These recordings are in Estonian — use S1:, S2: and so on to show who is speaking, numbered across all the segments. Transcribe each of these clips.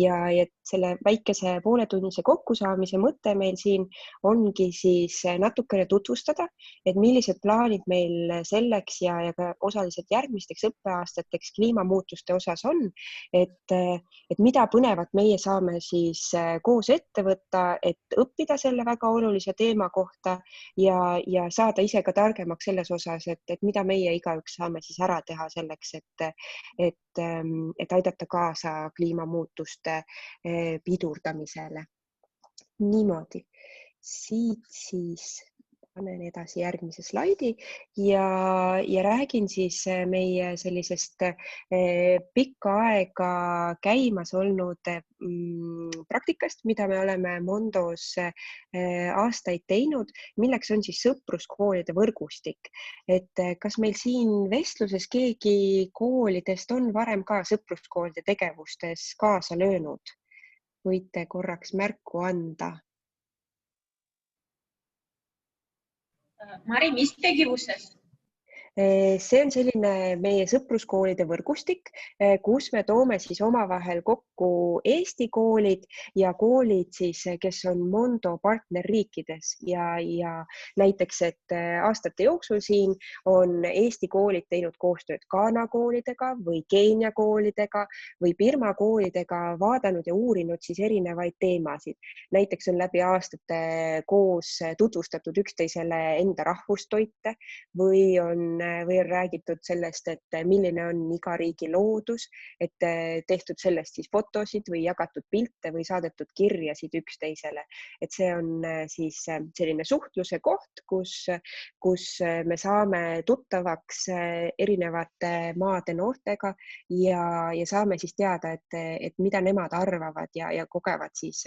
S1: ja selle väikese pooletunnise kokkusaamise mõte meil siin ongi siis natukene tutvustada, et millised plaanid meil selleks ja ka osaliselt järgmisteks õppeaastateks kliimamuutuste osas on, et mida põnevat meie saame siis koos ette võtta, et õppida selle väga olulise teema kohta ja saada ise ka targemaks selles osas, et mida meie igaüks saame siis ära teha selleks, et aidata kaasa kliimamuutuste pidurdamisele. Niimoodi. Siit siis panen edasi järgmise slaidi ja räägin siis meie sellisest pikka aega käimas olnud praktikast, mida me oleme Mondos aastaid teinud, milleks on siis sõpruskoolide võrgustik. Et kas meil siin vestluses keegi koolidest on varem ka sõpruskoolide tegevustes kaasa löönud? Võite korraks märku anda.
S2: Mari, mis tegevuses?
S1: See on selline meie sõpruskoolide võrgustik, kus me toome siis omavahel kokku Eesti koolid ja koolid siis, kes on Mondo partnerriikides ja näiteks, et aastate jooksul siin on Eesti koolid teinud koostööd Ghana koolidega või Keenia koolidega või Birma koolidega, vaadanud ja uurinud siis erinevaid teemasid. Näiteks on läbi aastate koos tutvustatud üksteisele enda rahvustoite või on räägitud sellest, et milline on iga riigi loodus, et tehtud sellest siis fotosid või jagatud pilte või saadetud kirjasid üksteisele. Et see on siis selline suhtluse koht, kus me saame tuttavaks erinevate maade noortega ja saame siis teada, et mida nemad arvavad ja kogevad siis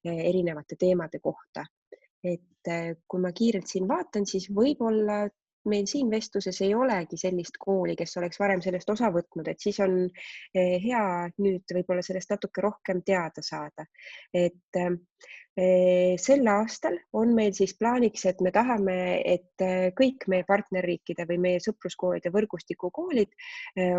S1: erinevate teemade kohta. Et kui ma kiirelt siin vaatan, siis võib-olla meil siin vestluses ei olegi sellist kooli, kes oleks varem sellest osa võtnud, et siis on hea nüüd võib-olla sellest natuke rohkem teada saada. Et sel aastal on meil siis plaaniks, et me tahame, et kõik meie partnerriikide või meie sõpruskoolide võrgustiku koolid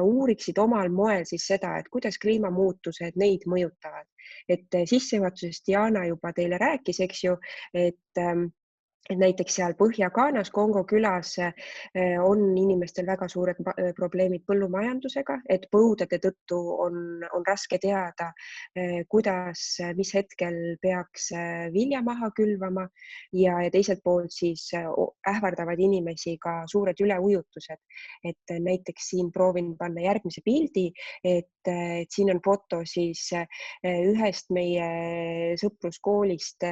S1: uuriksid omal moel siis seda, et kuidas kliimamuutused neid mõjutavad. Et sissejuhatusest Diana juba teile rääkis, eks ju, et näiteks seal Põhja-Ghanas, Kongo külas on inimestel väga suured probleemid põllumajandusega, et põudade tõttu on raske teada, mis hetkel peaks vilja maha külvama ja teiselt poolt siis ähvardavad inimesi ka suured üleujutused. Et näiteks siin proovin panna järgmise pildi, et siin on foto siis ühest meie sõpruskoolist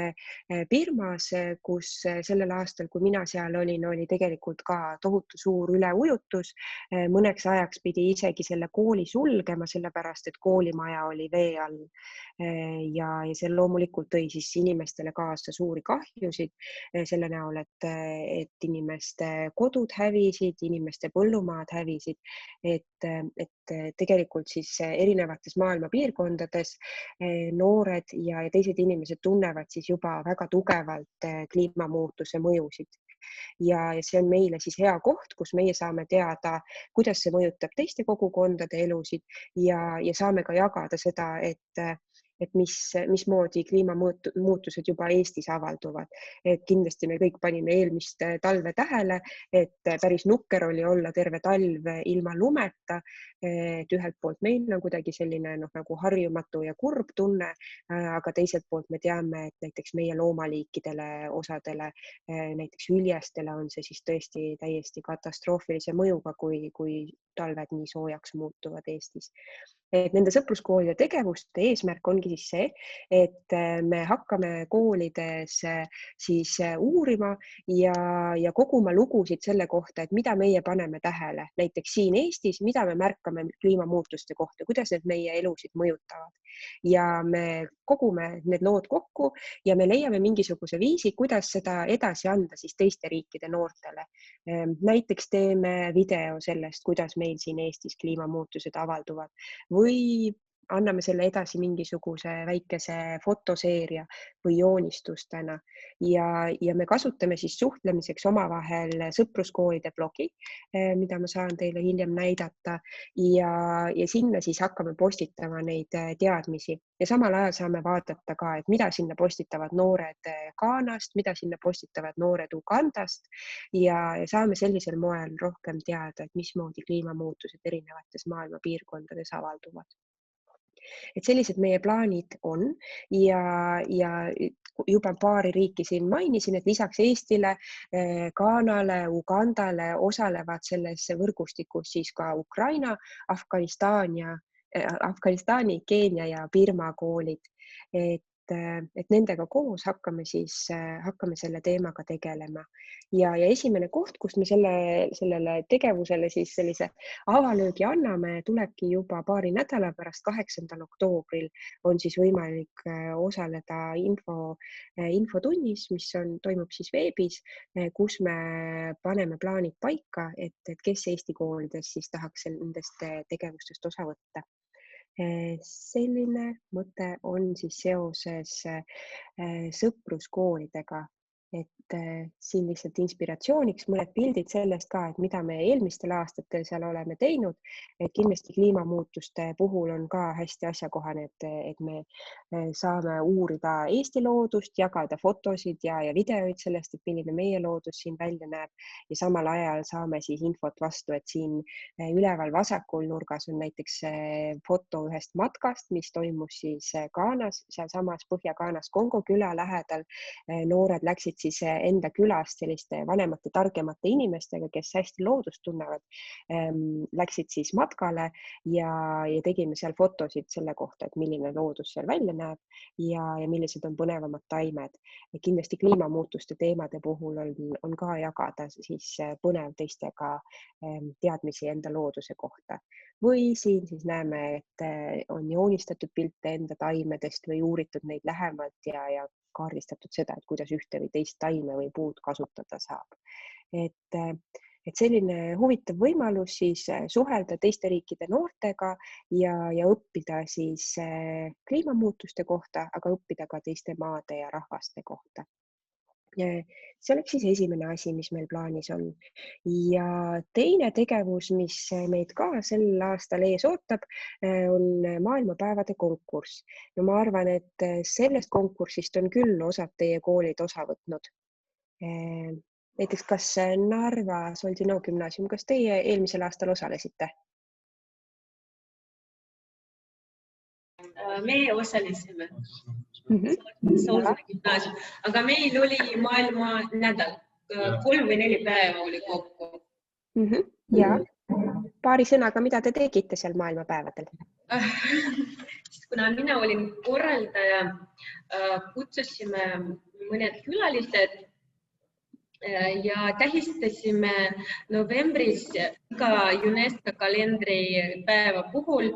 S1: Birmas, kus sellel aastal, kui mina seal olin, oli tegelikult ka tohutu suur üleujutus. Mõneks ajaks pidi isegi selle kooli sulgema, sellepärast et koolimaja oli vee all. Ja see loomulikult tõi siis inimestele kaasa suuri kahjusid selle näol, et inimeste kodud hävisid, inimeste põllumaad hävisid. Et tegelikult siis erinevates maailma piirkondades noored ja teised inimesed tunnevad siis juba väga tugevalt kliimamuutuse mõjusid. Ja see on meile siis hea koht, kus meie saame teada, kuidas see mõjutab teiste kogukondade elusid ja saame ka jagada seda, et mismoodi kliimamuutused juba Eestis avalduvad. Et kindlasti me kõik panime eelmist talve tähele, et päris nukker oli olla terve talv ilma lumeta. Et ühelt poolt meil on kuidagi selline nagu harjumatu ja kurb tunne, aga teiselt poolt me teame, et näiteks meie loomaliikidele, osadele, näiteks hüljestele on see siis tõesti täiesti katastroofilise mõjuga, kui talved nii soojaks muutuvad Eestis. Et nende sõpruskoolide tegevuste eesmärk ongi siis see, et me hakkame koolides siis uurima ja koguma lugusid selle kohta, et mida meie paneme tähele, näiteks siin Eestis, mida me märkame kliimamuutuste kohta, kuidas need meie elusid mõjutavad. Ja me kogume need lood kokku ja me leiame mingisuguse viisi, kuidas seda edasi anda siis teiste riikide noortele. Näiteks teeme video sellest, kuidas meil siin Eestis kliimamuutused avalduvad või anname selle edasi mingisuguse väikese fotoseeria või joonistustena ja me kasutame siis suhtlemiseks omavahel sõpruskoolide blogi, mida ma saan teile hiljem näidata ja sinna siis hakkame postitama neid teadmisi ja samal ajal saame vaadata ka, et mida sinna postitavad noored Ghanast, mida sinna postitavad noored Ugandast ja saame sellisel moel rohkem teada, et mismoodi kliimamuutused erinevates maailma piirkondades avalduvad. Et sellised meie plaanid on ja juba paari riiki siin mainisin, et lisaks Eestile, Ghanale, Ugandale osalevad selles võrgustikus siis ka Ukraina, Afganistani, Keenia ja Birma koolid. Et nendega koos hakkame selle teemaga tegelema. Ja esimene koht, kust me sellele tegevusele siis sellise avalöögi anname, tulebki juba paari nädala pärast, 8. oktoobril on siis võimalik osaleda infotunnis, mis toimub siis veebis, kus me paneme plaanid paika, et kes Eesti koolides siis tahaks nendest tegevustest osa võtta. Selline mõte on siis seoses sõpruskoolidega, et siin lihtsalt inspiratsiooniks mõned pildid sellest ka, et mida me eelmistel aastatel seal oleme teinud, et kindlasti kliimamuutuste puhul on ka hästi asjakohane, et me saame uurida Eesti loodust, jagada fotosid ja videoid sellest, et milline meie loodus siin välja näeb ja samal ajal saame siis infot vastu, et siin üleval vasakul nurgas on näiteks foto ühest matkast, mis toimus siis Ghanas, sealsamas Põhja-Ghanas Kongo küla lähedal. Noored läksid siis enda külast selliste vanemate, targemate inimestega, kes hästi loodust tunnevad, läksid siis matkale ja tegime seal fotosid selle kohta, et milline loodus seal välja näeb ja millised on põnevamad taimed. Kindlasti kliimamuutuste teemade puhul on ka jagada siis põnev teistega teadmisi enda looduse kohta. Või siin siis näeme, et on joonistatud pilte enda taimedest või uuritud neid lähemalt ja kaardistatud seda, et kuidas ühte või teist taime või puud kasutada saab. Et selline huvitav võimalus siis suhelda teiste riikide noortega ja õppida siis kliimamuutuste kohta, aga õppida ka teiste maade ja rahvaste kohta. See oleks siis esimene asi, mis meil plaanis on. Ja teine tegevus, mis meid ka sel aastal ees ootab, on maailmapäevade konkurss. No ma arvan, et sellest konkursist on küll osad teie koolid osa võtnud. Näiteks kas Narva Soldino gümnaasium, kas teie eelmisel aastal osalesite?
S2: Meie osalesime Soldino gümnaasium, aga meil oli maailma nädal, 3 või 4 päeva oli kokku.
S1: Ja paari sõnaga, mida te tegite seal maailmapäevadel?
S2: Kuna mina olin korraldaja, kutsusime mõned külalised ja tähistasime novembris ka UNESCO kalendripäeva puhul,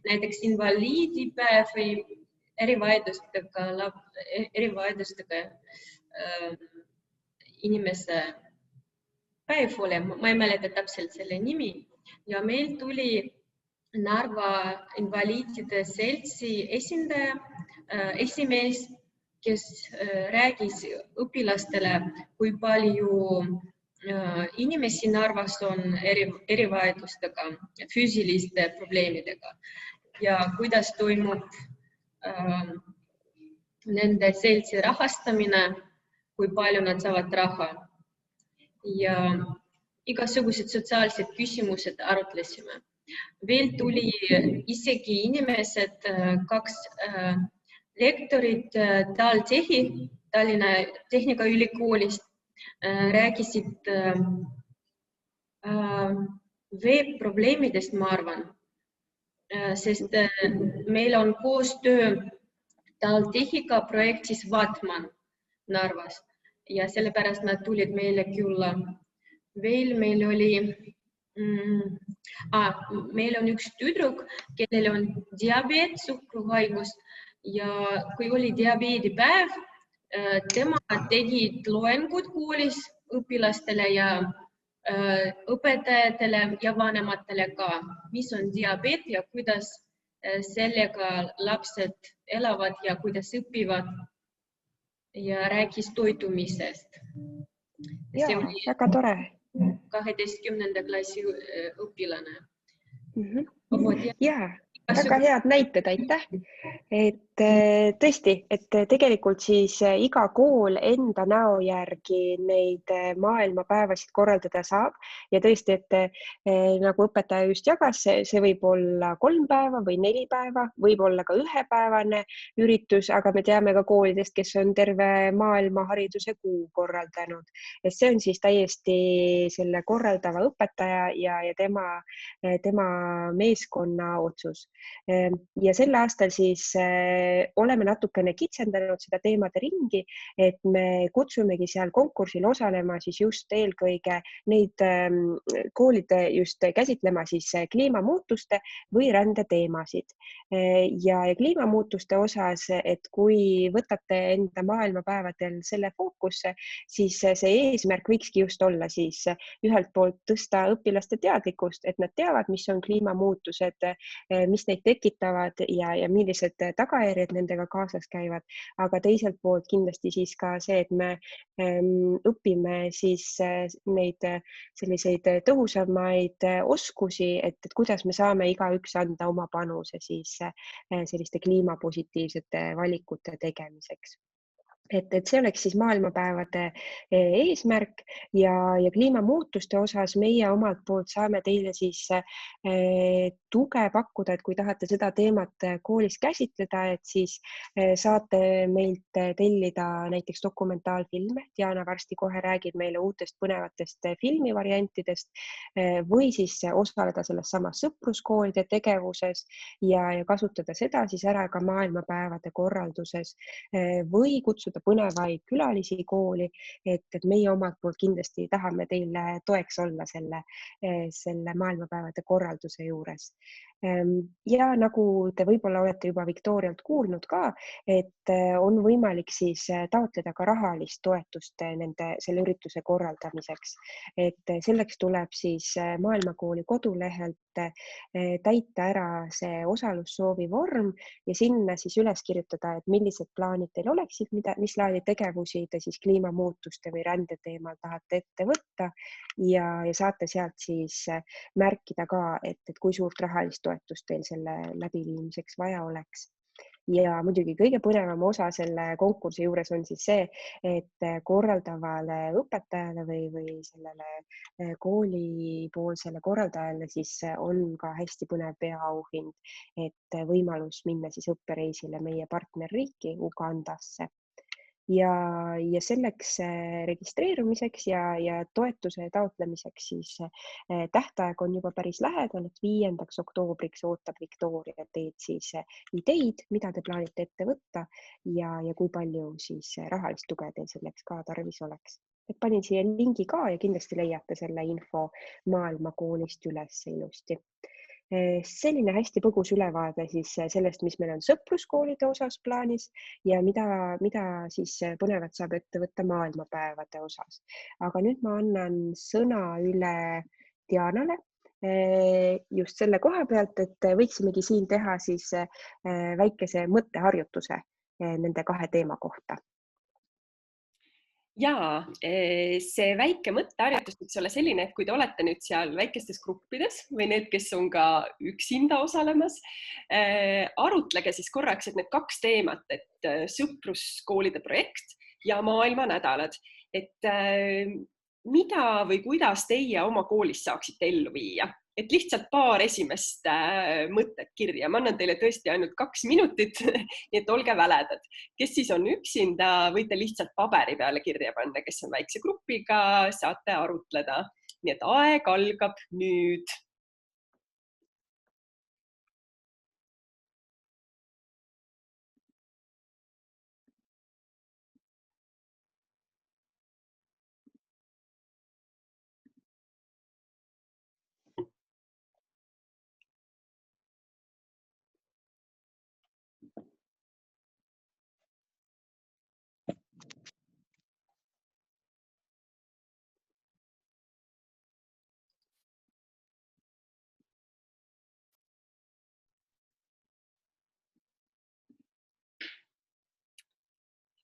S2: näiteks invaliidipäev või erivajadustega inimese päev oli, ma ei mäleta täpselt selle nimi ja meil tuli Narva invaliidide seltsi esindaja, esimees, kes räägis õpilastele, kui palju inimesi Narvas on erivajadustega, füüsiliste probleemidega ja kuidas toimub nende seltsi rahastamine, kui palju nad saavad raha. Ja igasugused sotsiaalsed küsimused arutlesime. Veel tuli isegi inimesed, 2 lektorit TalTechi, Tallinna Tehnikaülikoolist, rääkisid veeprobleemidest, ma arvan, sest meil on koostöö TalTechiga projektis Vatman Narvas ja sellepärast nad tulid meile külla. Veel meil on üks tüdruk, kellel on diabeet, suhkruhaigus ja kui oli diabeedipäev, tema tegi loengud koolis õpilastele ja õpetajatele ja vanematele ka, mis on diabeet ja kuidas sellega lapsed elavad ja kuidas õpivad ja rääkis toitumisest. See oli
S1: väga tore.
S2: 12. klassi õpilane.
S1: Ja, väga head näited, aitäh. Et tõesti, et tegelikult siis iga kool enda näo järgi neid maailmapäevasid korraldada saab ja tõesti, et nagu õpetaja just jagas, see võib olla 3 päeva või 4 päeva, võib olla ka ühepäevane üritus, aga me teame ka koolidest, kes on terve maailma hariduse kuu korraldanud. Et see on siis täiesti selle korraldava õpetaja ja tema meeskonna otsus. Ja sel aastal siis oleme natukene kitsendanud seda teemade ringi, et me kutsumegi seal konkursil osalema siis just eelkõige neid koolid just käsitlema siis kliimamuutuste või rände teemasid. Ja kliimamuutuste osas, et kui võtate enda maailmapäevadel selle fookusse, siis see eesmärk võikski just olla siis ühelt poolt tõsta õpilaste teadlikkust, et nad teavad, mis on kliimamuutused, mis neid tekitavad ja millised tagajärjed nendega kaasas käivad, aga teiselt poolt kindlasti siis ka see, et me õpime siis neid selliseid tõhusamaid oskusi, et kuidas me saame igaüks anda oma panuse siis selliste kliimapositiivsete valikute tegemiseks. Et see oleks siis maailmapäevade eesmärk ja kliimamuutuste osas meie omalt poolt saame teile siis tuge pakkuda, et kui tahate seda teemat koolis käsitleda, et siis saate meilt tellida näiteks dokumentaalfilme. Diana varsti kohe räägib meile uutest põnevatest filmivariantidest või siis osaleda selles samas sõpruskoolide tegevuses ja kasutada seda siis ära ka maailmapäevade korralduses või kutsuda põnevaid külalisi kooli, et meie omalt poolt kindlasti tahame teile toeks olla selle maailmapäevade korralduse juures. Ja nagu te võib-olla olete juba Viktorialt kuulnud ka, et on võimalik siis taotleda ka rahalist toetust selle ürituse korraldamiseks. Et selleks tuleb siis Maailmakooli kodulehelt täita ära see osalussoovi vorm ja sinna siis üles kirjutada, et millised plaanid teil oleksid, mis laadi tegevusi te siis kliimamuutuste või rände teemal tahate ette võtta ja saate sealt siis märkida ka, et kui suurt rahalist toetust teil selle läbiviimiseks vaja oleks. Ja muidugi kõige põnevam osa selle konkursi juures on siis see, et korraldavale õpetajale või sellele koolipoolsele korraldajale siis on ka hästi põnev peaauhind, et võimalus minna siis õppereisile meie partnerriiki Ugandasse. Ja selleks registreerumiseks ja toetuse taotlemiseks siis tähtaeg on juba päris lähedal, et 5. oktoobriks ootab Viktoria teid siis ideid, mida te plaanite ette võtta ja kui palju siis rahalist tuge teil selleks ka tarvis oleks. Et panin siia lingi ka ja kindlasti leiate selle info Maailmakoolist üles ilusti. Selline hästi põgus ülevaade siis sellest, mis meil on sõpruskoolide osas plaanis ja mida siis põnevat saab ette võtta maailmapäevade osas. Aga nüüd ma annan sõna üle Dianale just selle koha pealt, et võiksimegi siin teha siis väikese mõtteharjutuse nende 2 teema kohta.
S3: Jaa, see väike mõtteharjutus võiks olla selline, et kui te olete nüüd seal väikestes gruppides või need, kes on ka üksinda osalemas, arutlege siis korraks, et need 2 teemat, et sõpruskoolide projekt ja maailmanädalad, et mida või kuidas teie oma koolis saaksite ellu viia. Et lihtsalt paar esimest mõtet kirja. Ma annan teile tõesti ainult 2 minutit, nii et olge väledad. Kes siis on üksinda, võite lihtsalt paberi peale kirja panna, kes on väikse grupiga, saate arutleda. Nii et aeg algab nüüd.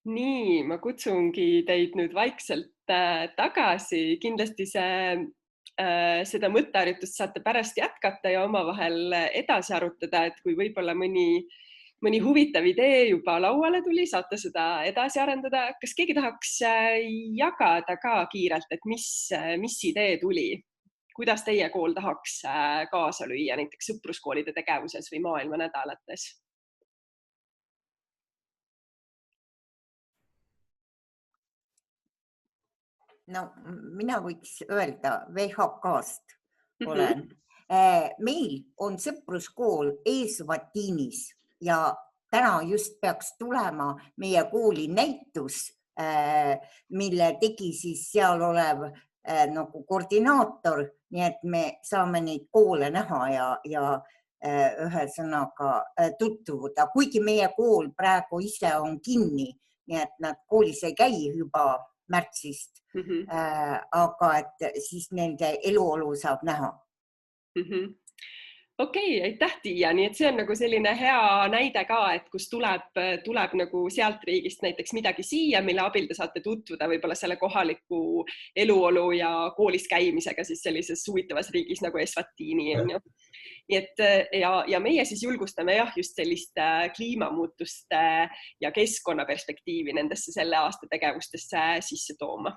S3: Nii, ma kutsungi teid nüüd vaikselt tagasi. Kindlasti seda mõtteharjutust saate pärast jätkata ja omavahel edasi arutada, et kui võib-olla mõni huvitav idee juba lauale tuli, saate seda edasi arendada. Kas keegi tahaks jagada ka kiirelt, et mis idee tuli? Kuidas teie kool tahaks kaasa lüüa näiteks sõpruskoolide tegevuses või maailmanädalates?
S4: No mina võiks öelda VHK-st olen. Meil on sõpruskool Eesvatiinis ja täna just peaks tulema meie kooli näitus, mille tegi siis seal olev nagu koordinaator, nii et me saame neid koole näha ja ühesõnaga tutvuda, kuigi meie kool praegu ise on kinni, nii et nad koolis ei käi juba märtsist, aga et siis nende eluolu saab näha.
S3: Okei, aitäh Tiia, nii et see on nagu selline hea näide ka, et kus tuleb nagu sealt riigist näiteks midagi siia, mille abil te saate tutvuda võib-olla selle kohaliku eluolu ja koolis käimisega siis sellises huvitavas riigis nagu Eswatini. Nii et ja meie siis julgustame just sellist kliimamuutuste ja keskkonna perspektiivi nendesse selle aasta tegevustesse sisse tooma.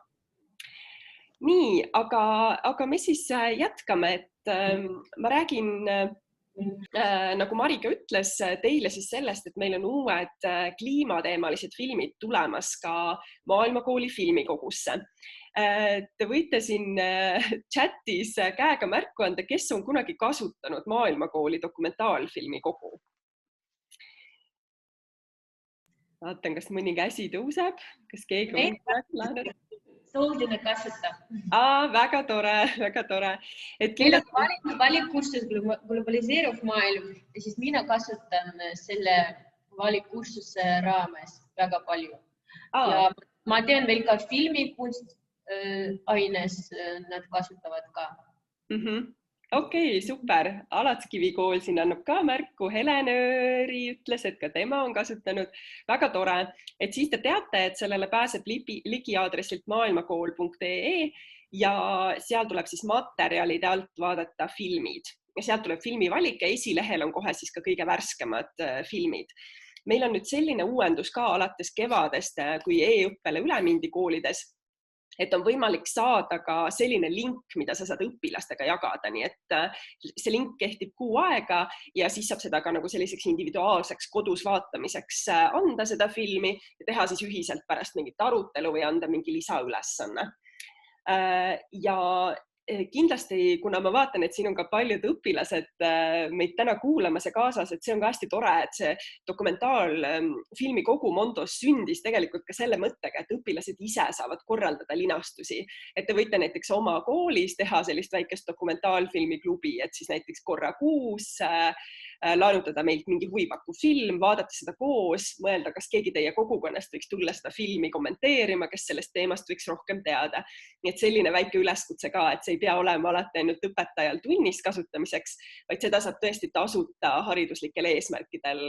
S3: Nii, aga me siis jätkame, et ma räägin, nagu Marika ütles teile siis sellest, et meil on uued kliimateemalised filmid tulemas ka Maailmakooli filmikogusse. Te võite siin chatis käega märku anda, kes on kunagi kasutanud Maailmakooli dokumentaalfilmi kogu. Vaatan, kas mõni käsi tõuseb, kas keegi on
S2: Soldine kasuta.
S3: Väga tore, väga tore.
S2: Meil on valikkursus globaliseeruv maailm ja siis mina kasutan selle valikkursuse raames väga palju. Ja ma tean veel ka filmikunst aines nad kasutavad ka.
S3: Okei, super. Alatskivi kool siin annab ka märku. Helen Ööri ütles, et ka tema on kasutanud. Väga tore. Et siis te teate, et sellele pääseb ligi aadressilt maailmakool.ee ja seal tuleb siis materjalide alt vaadata filmid. Ja sealt tuleb filmivalik ja esilehel on kohe siis ka kõige värskemad filmid. Meil on nüüd selline uuendus ka alates kevadest, kui e-õppele üle mindi koolides, et on võimalik saada ka selline link, mida sa saad õpilastega jagada, nii et see link kehtib kuu aega ja siis saab seda ka nagu selliseks individuaalseks kodus vaatamiseks anda seda filmi ja teha siis ühiselt pärast mingit arutelu või anda mingi lisaülesanne. Ja kindlasti, kuna ma vaatan, et siin on ka paljud õpilased meid täna kuulamas ja kaasas, et see on ka hästi tore, et see dokumentaalfilmi kogu Mondos sündis tegelikult ka selle mõttega, et õpilased ise saavad korraldada linastusi. Et te võite näiteks oma koolis teha sellist väikest dokumentaalfilmi klubi, et siis näiteks korra kuus laenutada meilt mingi huvipakkuv film, vaadata seda koos, mõelda, kas keegi teie kogukonnast võiks tulla seda filmi kommenteerima, kes sellest teemast võiks rohkem teada. Nii et selline väike üleskutse ka, et see ei pea olema alati ainult õpetajal tunnis kasutamiseks, vaid seda saab tõesti tasuta hariduslikel eesmärkidel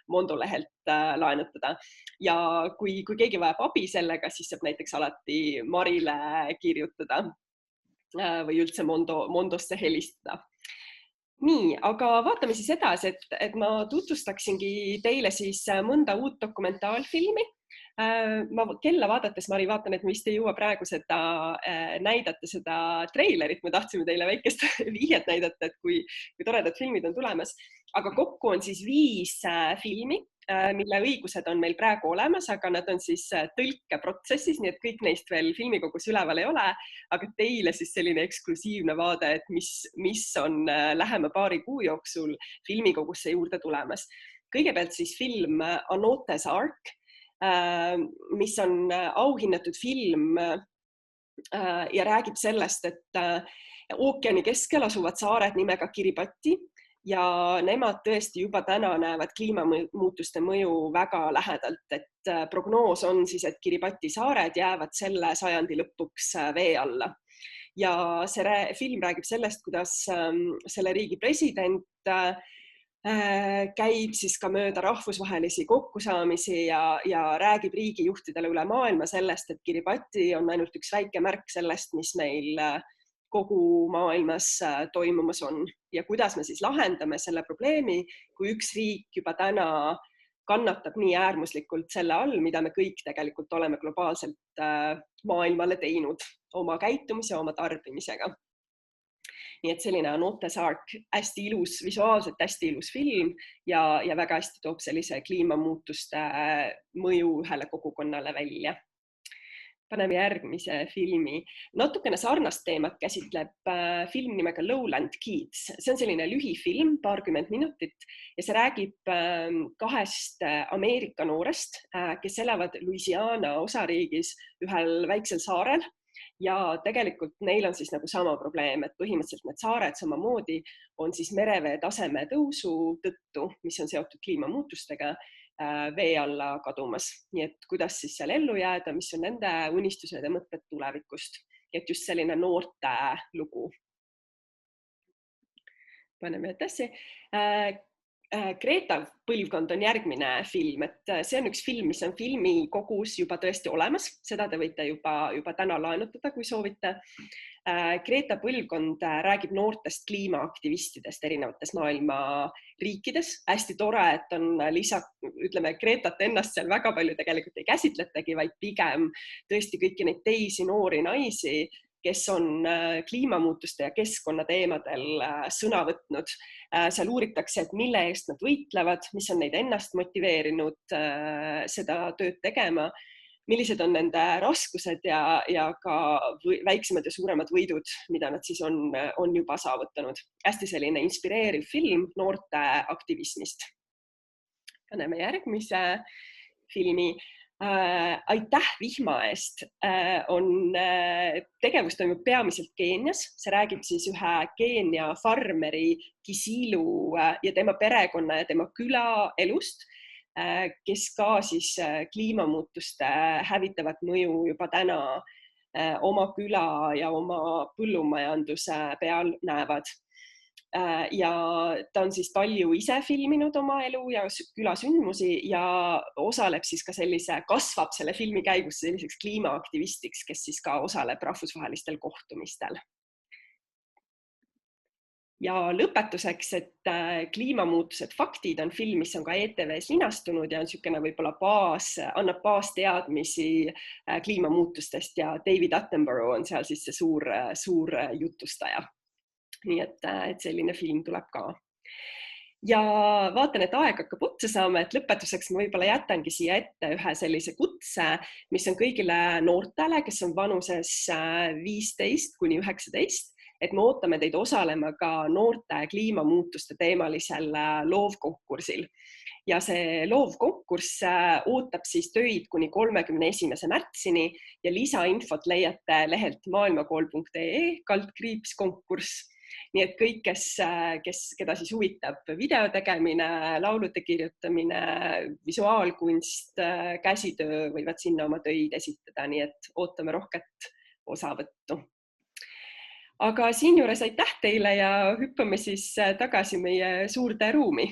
S3: Mondo lehelt laenutada. Ja kui keegi vajab abi sellega, siis saab näiteks alati Marile kirjutada või üldse Mondosse helistada. Nii, aga vaatame siis edasi, et ma tutvustaksingi teile siis mõnda uut dokumentaalfilmi. Ma kella vaadates, Mari, vaatan, et me vist ei jõua praegu näidata seda treilerit. Me tahtsime teile väikest vihjet näidata, et kui toredad filmid on tulemas. Aga kokku on siis 5 filmi, mille õigused on meil praegu olemas, aga nad on siis tõlkeprotsessis, nii et kõik neist veel filmikogus üleval ei ole, aga teile siis selline eksklusiivne vaade, et mis on lähema paari kuu jooksul filmikogusse juurde tulemas. Kõigepealt siis film A Noah's Ark, mis on auhinnatud film ja räägib sellest, et ookeani keskel asuvad saared nimega Kiribati ja nemad tõesti juba täna näevad kliimamuutuste mõju väga lähedalt, et prognoos on siis, et Kiribati saared jäävad selle sajandi lõpuks vee alla. Ja see film räägib sellest, kuidas selle riigi president käib siis ka mööda rahvusvahelisi kokkusaamisi ja räägib riigijuhtidele üle maailma sellest, et Kiribati on ainult üks väike märk sellest, mis meil kogu maailmas toimumas on ja kuidas me siis lahendame selle probleemi, kui üks riik juba täna kannatab nii äärmuslikult selle all, mida me kõik tegelikult oleme globaalselt maailmale teinud oma käitumise, oma tarbimisega. Nii et selline Notes Ark, hästi ilus, visuaalselt hästi ilus film ja väga hästi toob sellise kliimamuutuste mõju ühele kogukonnale välja. Paneme järgmise filmi. Natukene sarnast teemat käsitleb film nimega Lowland Kids. See on selline lühifilm, 20 minutit ja see räägib 2 Ameerika noorest, kes elavad Louisiana osariigis ühel väiksel saarel ja tegelikult neil on siis nagu sama probleem, et põhimõtteliselt need saared samamoodi on siis merevee taseme tõusu tõttu, mis on seotud kliimamuutustega, vee alla kadumas. Nii et kuidas siis seal ellu jääda, mis on nende unistused ja mõtted tulevikust. Et just selline noorte lugu. Paneme edasi. Greta põlvkond on järgmine film, et see on üks film, mis on filmikogus juba tõesti olemas. Seda te võite juba täna laenutada, kui soovite. Greta põlvkond räägib noortest kliimaaktivistidest erinevates maailma riikides. Hästi tore, et on ütleme, Gretat ennast seal väga palju tegelikult ei käsitletagi, vaid pigem tõesti kõiki neid teisi noori naisi, kes on kliimamuutuste ja keskkonna teemadel sõna võtnud. Seal uuritakse, et mille eest nad võitlevad, mis on neid ennast motiveerinud seda tööd tegema, millised on nende raskused ja ka väiksemad ja suuremad võidud, mida nad siis on juba saavutanud. Hästi selline inspireeriv film noorte aktivismist. Paneme järgmise filmi. Aitäh vihma eest tegevus toimub peamiselt Keenias. See räägib siis ühe Keenia farmeri Kisilu ja tema perekonna ja tema küla elust, kes ka siis kliimamuutuste hävitavat mõju juba täna oma küla ja oma põllumajanduse peal näevad. Ja ta on siis palju ise filminud oma elu ja külasündmusi ja osaleb siis ka kasvab selle filmi käigus selliseks kliimaaktivistiks, kes siis ka osaleb rahvusvahelistel kohtumistel. Ja lõpetuseks, et kliimamuutused faktid on film, mis on ka ETV-s linastunud ja on niisugune võib-olla annab baasteadmisi kliimamuutustest ja David Attenborough on seal siis see suur jutustaja. Nii et selline film tuleb ka. Ja vaatan, et aeg hakkab otsa saama, et lõpetuseks ma võib-olla jätangi siia ette ühe sellise kutse, mis on kõigile noortele, kes on vanuses 15 kuni 19, et me ootame teid osalema ka noorte kliimamuutuste teemalisel loovkonkursil. Ja see loovkonkurss ootab siis töid kuni 31. märtsini ja lisainfot leiate lehelt maailmakool.ee/konkurss. Nii et kõik, keda siis huvitab video tegemine, laulude kirjutamine, visuaalkunst, käsitöö, võivad sinna oma töid esitada, nii et ootame rohket osavõttu. Aga siinjuures aitäh teile ja hüppame siis tagasi meie suurde ruumi.